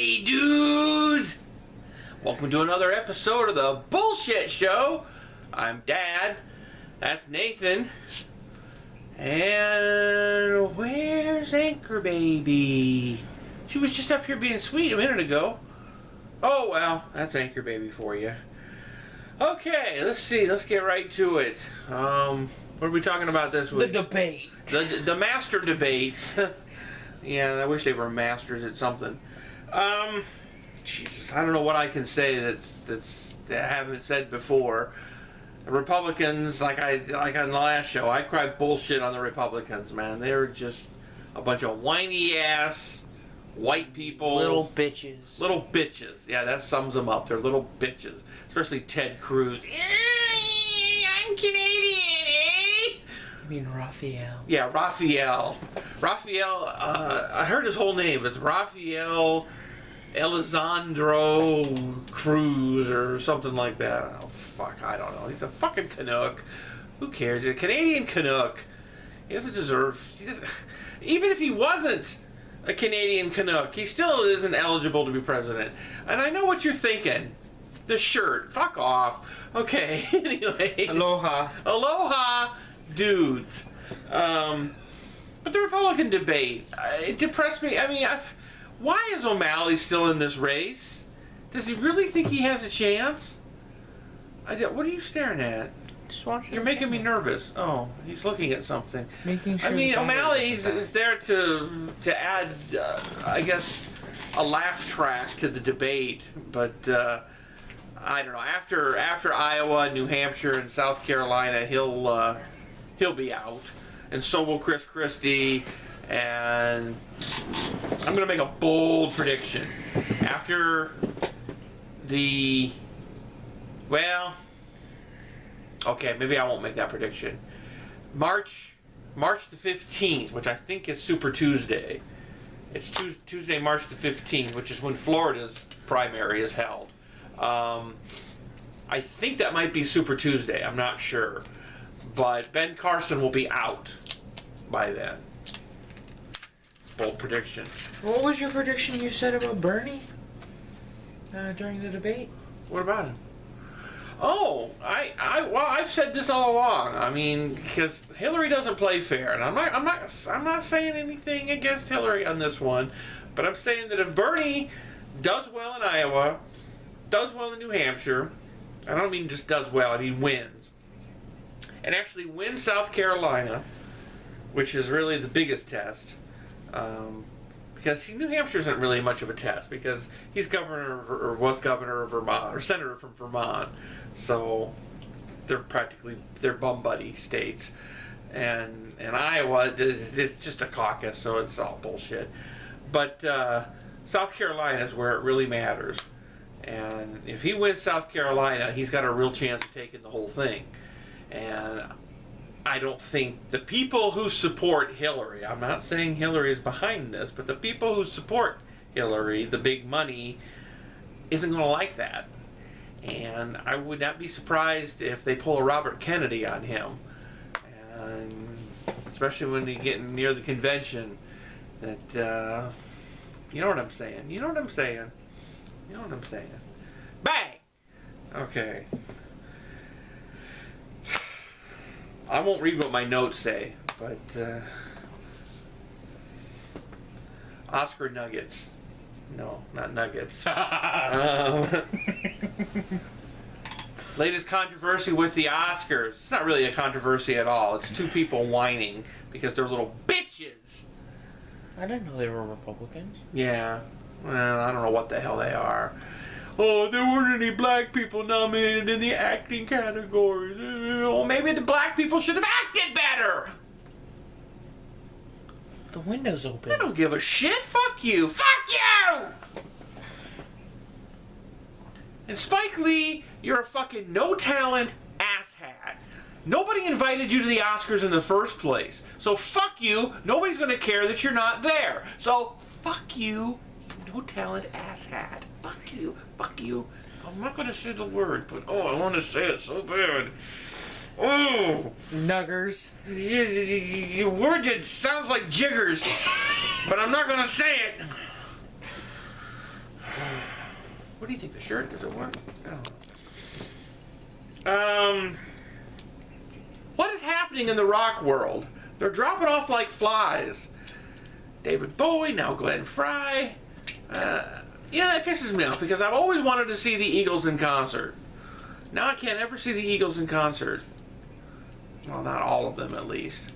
Hey dudes! Welcome to another episode of the Bullshit Show. I'm Dad. That's Nathan. And where's Anchor Baby? She was just up here being sweet a minute ago. Oh well, that's Anchor Baby for you. Okay, let's see. Let's get right to it. What are we talking about this week? The debate. The master debates. Yeah, I wish they were masters at something. Jesus, I don't know what I can say that I haven't said before. The Republicans, like on the last show, I cried bullshit on the Republicans, man. They're just a bunch of whiny ass white people. Little bitches. Little bitches. Yeah, that sums them up. They're little bitches. Especially Ted Cruz. I'm Canadian, eh? I mean Raphael. Yeah, Raphael. I heard his whole name. It's Raphael Elizondo Cruz or something like that. Oh, fuck, I don't know. He's a fucking Canuck. Who cares? He's a Canadian Canuck. He doesn't deserve... even if he wasn't a Canadian Canuck, he still isn't eligible to be president. And I know what you're thinking. The shirt. Fuck off. Okay, anyway. Aloha. Aloha, dudes. But the Republican debate, it depressed me. I mean, why is O'Malley still in this race? Does he really think he has a chance? What are you staring at? Just watching. You're making me nervous. Oh, he's looking at something. Making sure. I mean, O'Malley is there to add, I guess, a laugh track to the debate. But I don't know. After Iowa, New Hampshire, and South Carolina, he'll be out, and so will Chris Christie. And I'm going to make a bold prediction. After the... Well... Okay, maybe I won't make that prediction. March the 15th, which I think is Super Tuesday. It's Tuesday, March the 15th, which is when Florida's primary is held. I think that might be Super Tuesday. I'm not sure. But Ben Carson will be out by then. Bold prediction. What was your prediction you said about Bernie during the debate? What about him? Oh, I've said this all along. I mean, because Hillary doesn't play fair, and I'm not saying anything against Hillary on this one, but I'm saying that if Bernie does well in Iowa, does well in New Hampshire, I don't mean just does well, I mean wins, and actually wins South Carolina, which is really the biggest test. Because New Hampshire isn't really much of a test because he's governor or was governor of Vermont or senator from Vermont, so they're bum buddy states, and Iowa is just a caucus, so it's all bullshit. But South Carolina is where it really matters, and if he wins South Carolina, he's got a real chance of taking the whole thing. And I don't think the people who support Hillary, I'm not saying Hillary is behind this, but the people who support Hillary, the big money, isn't going to like that. And I would not be surprised if they pull a Robert Kennedy on him. And especially when you get near the convention, that, you know what I'm saying. You know what I'm saying. You know what I'm saying. Bang! Okay. I won't read what my notes say, but Oscar nuggets. No, not nuggets. Latest controversy with the Oscars. It's not really a controversy at all. It's two people whining because they're little bitches. I didn't know they were Republicans. Yeah. Well, I don't know what the hell they are. Oh, there weren't any black people nominated in the acting categories. Well, maybe the black people should have acted better. The window's open. I don't give a shit. Fuck you. Fuck you! And Spike Lee, you're a fucking no-talent asshat. Nobody invited you to the Oscars in the first place. So fuck you. Nobody's going to care that you're not there. So fuck you. No-talent asshat. Fuck you. Fuck you. I'm not going to say the word, but oh, I want to say it so bad. Oh! Nuggers. Your word it sounds like jiggers, but I'm not going to say it. What do you think? The shirt, does it work? I don't know. What is happening in the rock world? They're dropping off like flies. David Bowie, now Glenn Frey. That pisses me off because I've always wanted to see the Eagles in concert. Now I can't ever see the Eagles in concert. Well, not all of them, at least.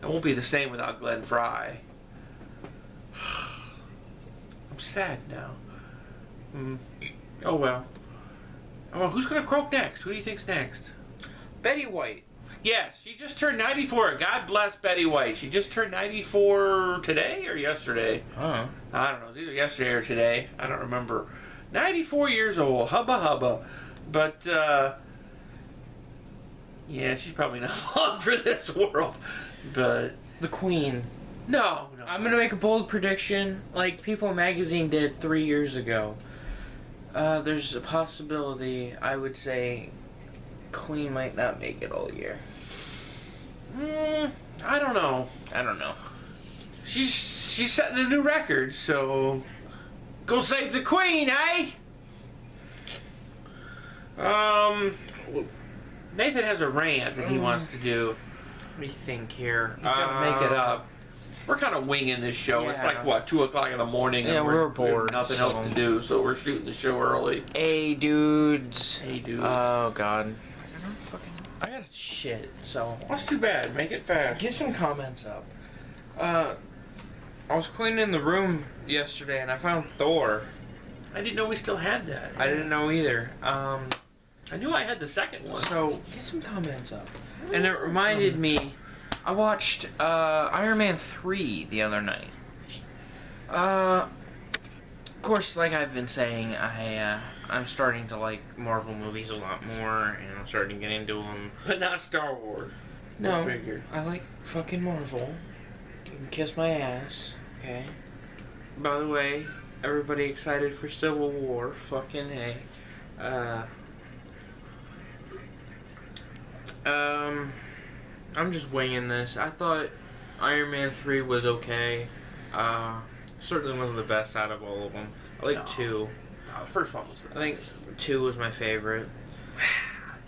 It won't be the same without Glenn Frey. I'm sad now. Oh well. Who's going to croak next? Who do you think's next? Betty White. Yes, she just turned 94. God bless Betty White. She just turned 94 today or yesterday? Uh-huh. I don't know. It's either yesterday or today. I don't remember. 94 years old. Hubba hubba. But, yeah, she's probably not long for this world. But... The Queen. No. I'm going to make a bold prediction like People Magazine did 3 years ago. There's a possibility, I would say, Queen might not make it all year. I don't know. She's setting a new record, so go save the Queen, eh? Nathan has a rant that he wants to do. What do you think here? He's gonna make it up. We're kind of winging this show. Yeah. It's like, what, 2 o'clock in the morning? Yeah, and we're we have bored, nothing so- else to do, so we're shooting the show early. Hey, dudes. Hey, dude. Oh, God. I got shit, so... That's too bad. Make it fast. Get some comments up. I was cleaning the room yesterday and I found Thor. I didn't know we still had that. I didn't know either. I knew I had the second one. So, get some comments up. And it reminded me, I watched Iron Man 3 the other night. Of course, like I've been saying, I'm starting to like Marvel movies a lot more, and I'm starting to get into them. But not Star Wars. No, I figured. I like fucking Marvel. You can kiss my ass, okay? By the way, everybody excited for Civil War? Fucking hey. I'm just winging this. I thought Iron Man 3 was okay. Certainly wasn't the best out of all of them. I like 2. No, the first one was the I think 2 was my favorite.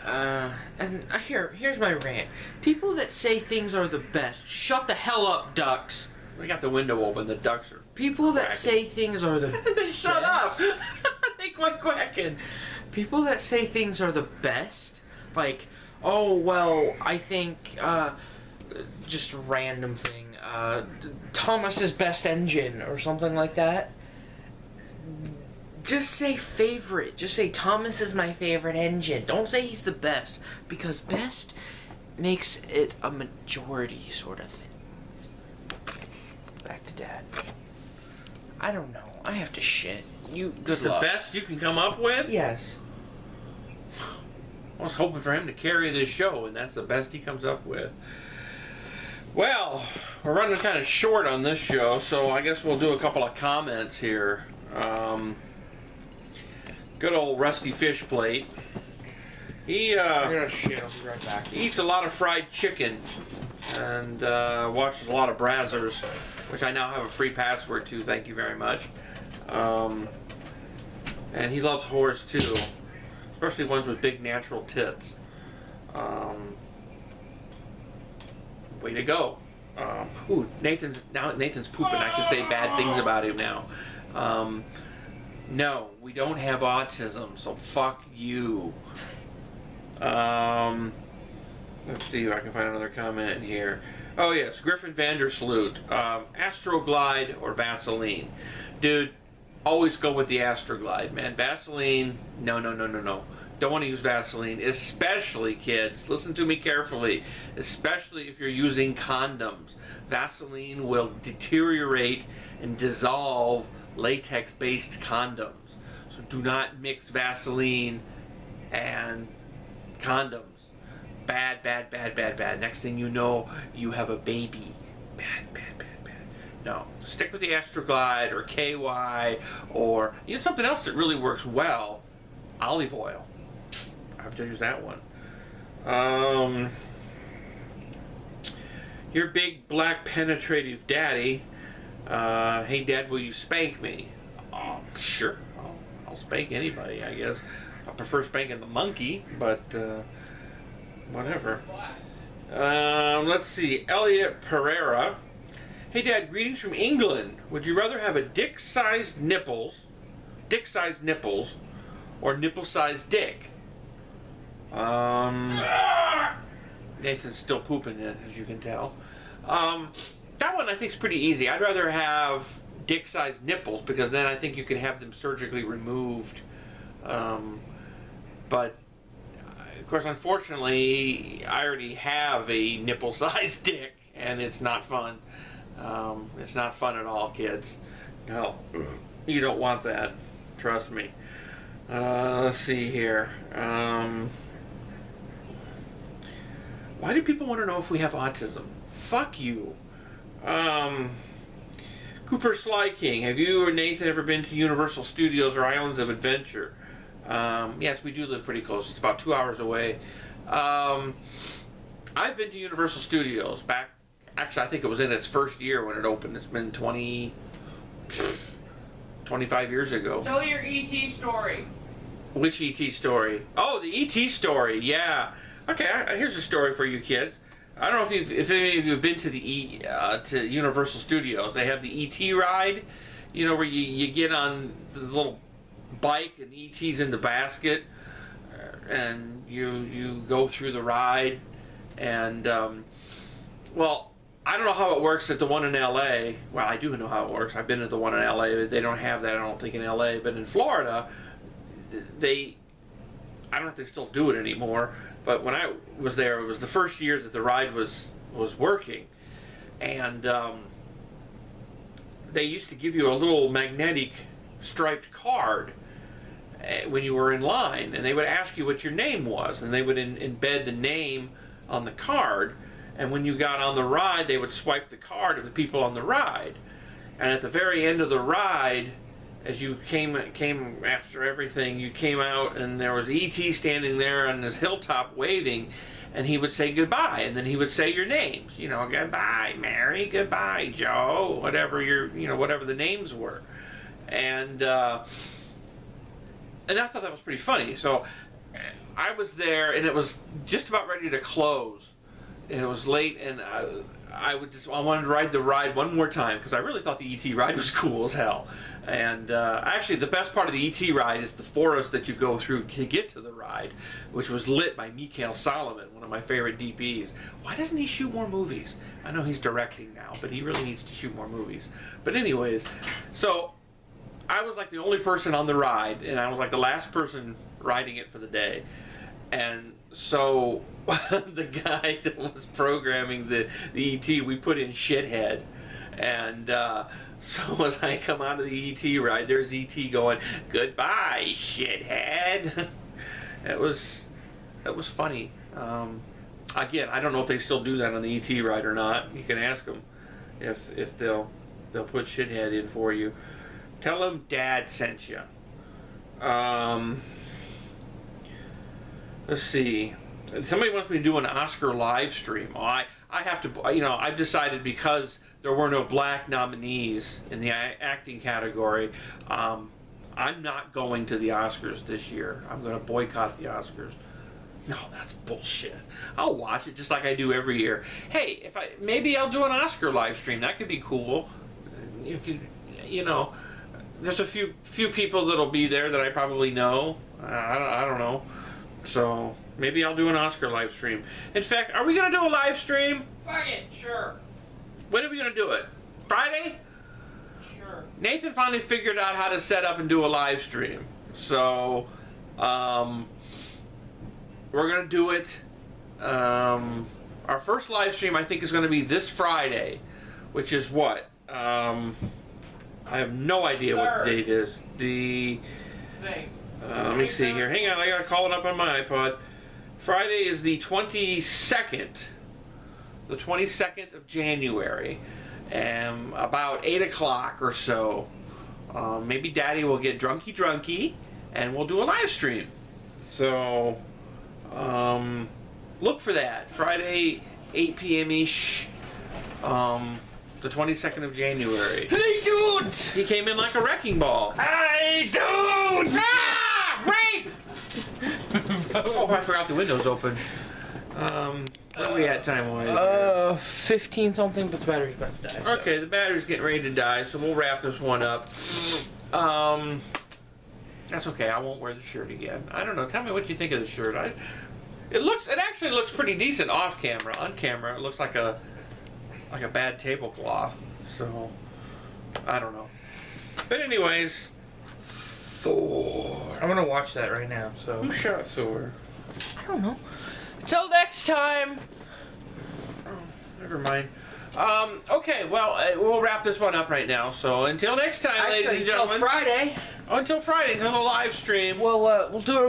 And here's my rant. People that say things are the best, shut the hell up, ducks. We got the window open. The ducks are... People that quacking. say things are the They shut up! best. They quit quacking. People that say things are the best, like, oh, well, I think, just a random thing, Thomas's best engine, or something like that. Just say favorite. Just say Thomas is my favorite engine. Don't say he's the best, because best makes it a majority sort of thing. Back to Dad. I don't know. I have to shit. You good It's the luck. best you can come up with? Yes. I was hoping for him to carry this show, and that's the best he comes up with. Well, we're running kind of short on this show, so I guess we'll do a couple of comments here. Good old Rusty Fish Plate. He I'm gonna shit. I'll be right back. he eats a lot of fried chicken and watches a lot of Brazzers, which I now have a free password to. Thank you very much. And he loves whores too, especially ones with big natural tits. Way to go. Ooh, Nathan's pooping. I can say bad things about him now. No, we don't have autism, so fuck you. Let's see if I can find another comment in here. Oh yes, Griffin Vandersloot. Astroglide or Vaseline. Dude, always go with the Astroglide, man. Vaseline, no. Don't want to use Vaseline, especially kids. Listen to me carefully. Especially if you're using condoms. Vaseline will deteriorate and dissolve latex-based condoms. So do not mix Vaseline and condoms. Bad. Next thing you know, you have a baby. Bad. No, stick with the Astroglide or KY or something else that really works well. Olive oil. I have to use that one. Your big black penetrative daddy. Hey Dad, will you spank me? Sure. I'll spank anybody, I guess. I prefer spanking the monkey, but whatever. Let's see. Elliot Pereira. Hey, Dad, greetings from England. Would you rather have a dick-sized nipples, or nipple-sized dick? Nathan's still pooping it, as you can tell. That one I think is pretty easy. I'd rather have dick-sized nipples because then I think you can have them surgically removed. But of course, unfortunately, I already have a nipple-sized dick, and it's not fun. It's not fun at all, kids. No, you don't want that. Trust me. Let's see here. Why do people want to know if we have autism? Fuck you. Cooper Sly King, have you or Nathan ever been to Universal Studios or Islands of Adventure? Yes, we do live pretty close. It's about 2 hours away. I've been to Universal Studios back, actually I think it was in its first year when it opened. It's been 25 years ago. Tell your ET story. Which ET story? Oh, the ET story, yeah. Okay, here's a story for you kids. I don't know if any of you have been to the to Universal Studios. They have the ET ride, you know, where you get on the little bike and ET's in the basket, and you go through the ride, and well, I don't know how it works at the one in LA. Well, I do know how it works. I've been at the one in LA. They don't have that, I don't think, in LA, but in Florida, I don't know if they still do it anymore. But when I was there, it was the first year that the ride was working, and they used to give you a little magnetic striped card when you were in line, and they would ask you what your name was, and they would embed the name on the card, and when you got on the ride, they would swipe the card of the people on the ride, and at the very end of the ride, as you came after everything, you came out and there was E.T. standing there on this hilltop waving, and he would say goodbye, and then he would say your names, you know, goodbye Mary, goodbye Joe, whatever whatever the names were, and I thought that was pretty funny. So I was there, and it was just about ready to close, and it was late, and I wanted to ride the ride one more time because I really thought the ET ride was cool as hell. And actually, the best part of the ET ride is the forest that you go through to get to the ride, which was lit by Mikhail Solomon, one of my favorite DPs. Why doesn't he shoot more movies? I know he's directing now, but he really needs to shoot more movies. But anyways, so I was like the only person on the ride, and I was like the last person riding it for the day. And so the guy that was programming the ET, we put in shithead, and so as I come out of the ET ride, there's ET going, goodbye shithead. It was funny. Again, I don't know if they still do that on the ET ride or not. You can ask them if they'll put shithead in for you. Tell them Dad sent you. Let's see. Somebody wants me to do an Oscar live stream. Oh, I have to, I've decided because there were no black nominees in the acting category, I'm not going to the Oscars this year. I'm going to boycott the Oscars. No, that's bullshit. I'll watch it just like I do every year. Hey, maybe I'll do an Oscar live stream. That could be cool. You could, there's a few people that'll be there that I probably know. I don't know. So maybe I'll do an Oscar live stream. In fact, are we gonna do a live stream? Fuck it, sure. When are we gonna do it? Friday? Sure. Nathan finally figured out how to set up and do a live stream. So we're gonna do it. Our first live stream I think is gonna be this Friday, which is what? I have no idea what the date is. Let me see here. Hang on, I gotta call it up on my iPod. Friday is the 22nd. The 22nd of January. About 8 o'clock or so. Maybe Daddy will get drunky, and we'll do a live stream. So, look for that. Friday, 8 p.m.-ish. The 22nd of January. Hey, dude! He came in like a wrecking ball. Hey, dude! Ah! Rape! Oh, I forgot the window's open. What are we at time-wise? 15 something, but the battery's about to die. So. Okay, the battery's getting ready to die, so we'll wrap this one up. That's okay. I won't wear the shirt again. I don't know. Tell me what you think of the shirt. It actually looks pretty decent off camera. On camera, it looks like a bad tablecloth. So I don't know. But anyways, Thor. I'm gonna watch that right now. So Who shot Thor? I don't know. Until next time. Oh, never mind. Okay, well, we'll wrap this one up right now. So until next time, ladies and gentlemen. Until Friday. Until Friday, until the live stream. We'll do a